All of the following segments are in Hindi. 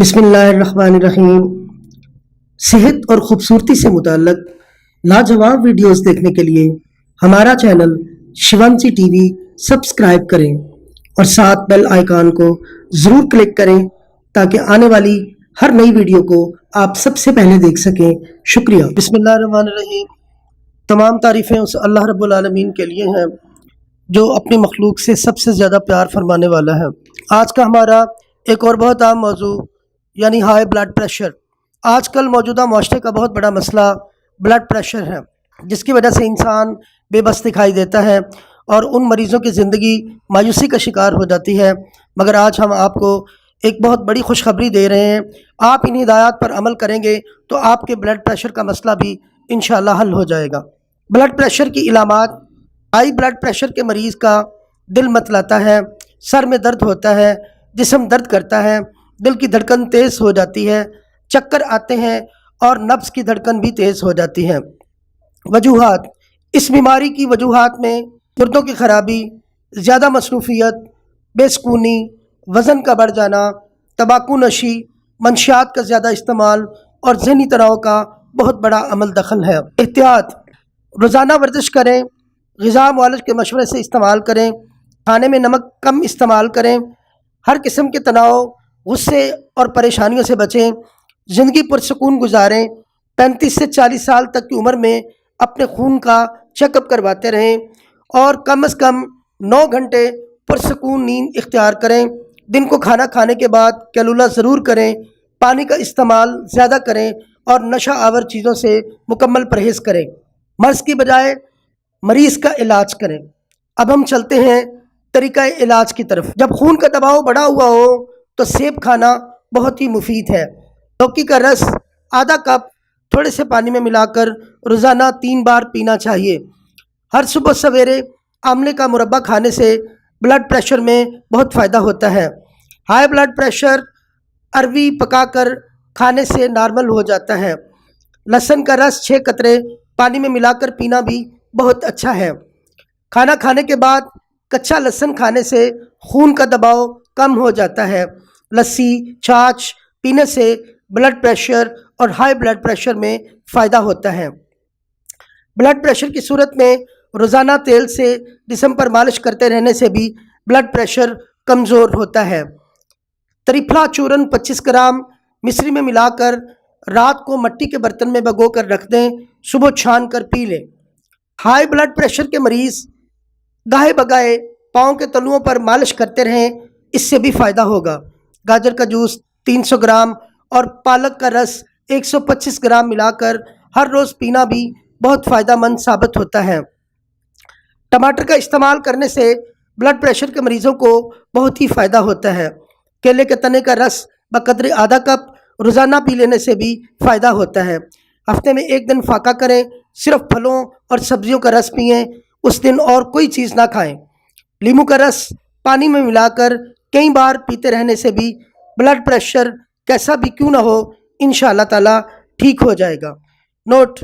बिस्मिल्लाहिर्रहमानिर्रहीम। सेहत और ख़ूबसूरती से मुताल्लक़ लाजवाब वीडियोस देखने के लिए हमारा चैनल शिवंजी टीवी सब्सक्राइब करें और साथ बेल आइकॉन को ज़रूर क्लिक करें ताकि आने वाली हर नई वीडियो को आप सबसे पहले देख सकें। शुक्रिया। बिस्मिल्लाहिर्रहमानिर्रहीम। तमाम तारीफ़ें उस अल्लाह रब्बुल आलमीन के लिए हैं जो अपनी मखलूक से सबसे ज़्यादा प्यार फरमाने वाला है। आज का हमारा एक और बहुत आम मौजू यानी हाई ब्लड प्रेशर। आजकल मौजूदा माशरे का बहुत बड़ा मसला ब्लड प्रेशर है, जिसकी वजह से इंसान बेबस दिखाई देता है और उन मरीज़ों की ज़िंदगी मायूसी का शिकार हो जाती है। मगर आज हम आपको एक बहुत बड़ी खुशखबरी दे रहे हैं। आप इन हिदायत पर अमल करेंगे तो आपके ब्लड प्रेशर का मसला भी इंशाअल्लाह हल हो जाएगा। ब्लड प्रेशर की इलामात: हाई ब्लड प्रेशर के मरीज़ का दिल मतलाता है, सर में दर्द होता है, जिस्म दर्द करता है, दिल की धड़कन तेज़ हो जाती है, चक्कर आते हैं और नब्ज़ की धड़कन भी तेज़ हो जाती है। वजूहात: इस बीमारी की वजूहात में गुर्दों की खराबी, ज़्यादा मसरूफ़ियत, बेसकूनी, वज़न का बढ़ जाना, तंबाकू नशी, मंशियात का ज़्यादा इस्तेमाल और ज़हनी तनाव का बहुत बड़ा अमल दखल है। एहतियात: रोज़ाना वर्जिश करें, ग़िज़ा मुआलिज के मशवरे से इस्तेमाल करें, खाने में नमक कम इस्तेमाल करें, हर किस्म के तनाव, गुस्से और परेशानियों से बचें, ज़िंदगी पुरसकून गुजारें। 35 से 40 साल तक की उम्र में अपने खून का चेकअप करवाते रहें और कम से कम 9 घंटे पुरसकून नींद इख्तियार करें। दिन को खाना खाने के बाद कैलूला ज़रूर करें, पानी का इस्तेमाल ज़्यादा करें और नशा आवर चीज़ों से मुकम्मल परहेज़ करें। मर्ज़ की बजाय मरीज़ का इलाज करें। अब हम चलते हैं तरीका इलाज की तरफ। जब खून का दबाव बढ़ा हुआ हो तो सेब खाना बहुत ही मुफीद है। लौकी का रस आधा कप थोड़े से पानी में मिलाकर रोज़ाना 3 बार पीना चाहिए। हर सुबह सवेरे आंवले का मुरब्बा खाने से ब्लड प्रेशर में बहुत फ़ायदा होता है। हाई ब्लड प्रेशर अरवी पकाकर खाने से नॉर्मल हो जाता है। लहसुन का रस 6 कतरे पानी में मिलाकर पीना भी बहुत अच्छा है। खाना खाने के बाद कच्चा लहसुन खाने से खून का दबाव कम हो जाता है। लस्सी, छाछ पीने से ब्लड प्रेशर और हाई ब्लड प्रेशर में फ़ायदा होता है। ब्लड प्रेशर की सूरत में रोज़ाना तेल से जिस्म पर मालिश करते रहने से भी ब्लड प्रेशर कमज़ोर होता है। त्रिफला चूरन 25 ग्राम मिश्री में मिलाकर रात को मिट्टी के बर्तन में भिगो कर रख दें, सुबह छान कर पी लें। हाई ब्लड प्रेशर के मरीज़ गाहे बगाए पाँव के तलुओं पर मालिश करते रहें, इससे भी फ़ायदा होगा। गाजर का जूस 300 ग्राम और पालक का रस 125 ग्राम मिलाकर हर रोज़ पीना भी बहुत फ़ायदेमंद साबित होता है। टमाटर का इस्तेमाल करने से ब्लड प्रेशर के मरीज़ों को बहुत ही फ़ायदा होता है। केले के तने का रस बकदरे आधा कप रोज़ाना पी लेने से भी फ़ायदा होता है। हफ्ते में 1 दिन फाका करें, सिर्फ फलों और सब्जियों का रस पिएँ, उस दिन और कोई चीज़ ना खाएं। नींबू का रस पानी में मिलाकर कई बार पीते रहने से भी ब्लड प्रेशर कैसा भी क्यों ना हो इंशाअल्लाह ताला ठीक हो जाएगा। नोट: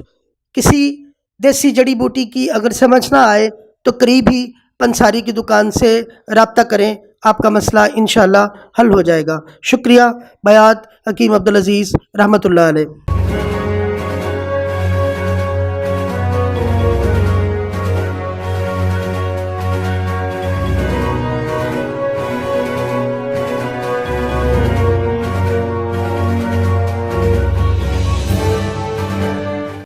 किसी देसी जड़ी बूटी की अगर समझ ना आए तो करीब ही पंसारी की दुकान से रब्ता करें, आपका मसला इंशाअल्लाह हल हो जाएगा। शुक्रिया। बयात हकीम अब्दुल अजीज़ रहमतुल्लाह अलैह।